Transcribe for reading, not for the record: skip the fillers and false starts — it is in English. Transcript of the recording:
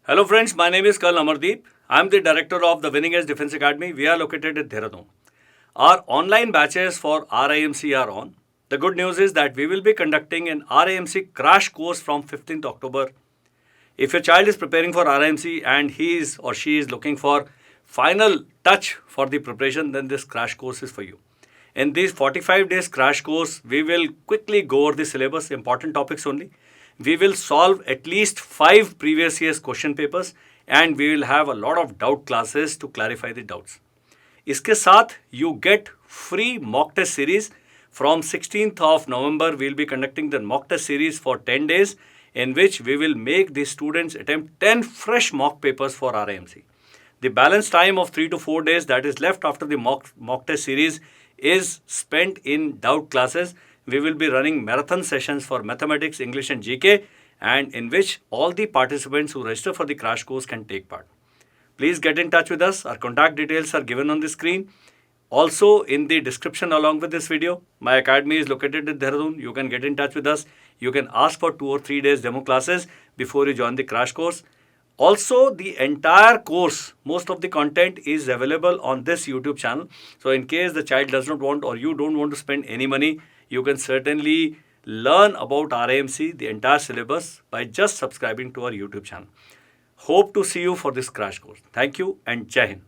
Hello friends, my name is Colonel Amardeep. I am the director of the Winning Edge Defense Academy. We are located at Dehradun. Our online batches for RIMC are on. The good news is that we will be conducting an RIMC crash course from 15th October. If your child is preparing for RIMC and he is or she is looking for final touch for the preparation, then this crash course is for you. In this 45 days crash course, we will quickly go over the syllabus, important topics only. We will solve at least 5 previous year's question papers and we will have a lot of doubt classes to clarify the doubts. इसके साथ you get free mock test series. From 16th of November, we will be conducting the mock test series for 10 days in which we will make the students attempt 10 fresh mock papers for RIMC. The balance time of 3 to 4 days that is left after the mock test series is spent in doubt classes. We will be running marathon sessions for mathematics, English and GK, and in which all the participants who register for the crash course can take part. Please get in touch with us. Our contact details are given on the screen. Also in the description along with this video, my academy is located in Dehradun. You can get in touch with us. You can ask for 2 or 3 days demo classes before you join the crash course. Also, the entire course, most of the content is available on this YouTube channel. So in case the child does not want or you don't want to spend any money, you can certainly learn about RIMC, the entire syllabus, by just subscribing to our YouTube channel. Hope to see you for this crash course. Thank you and Jai Hind.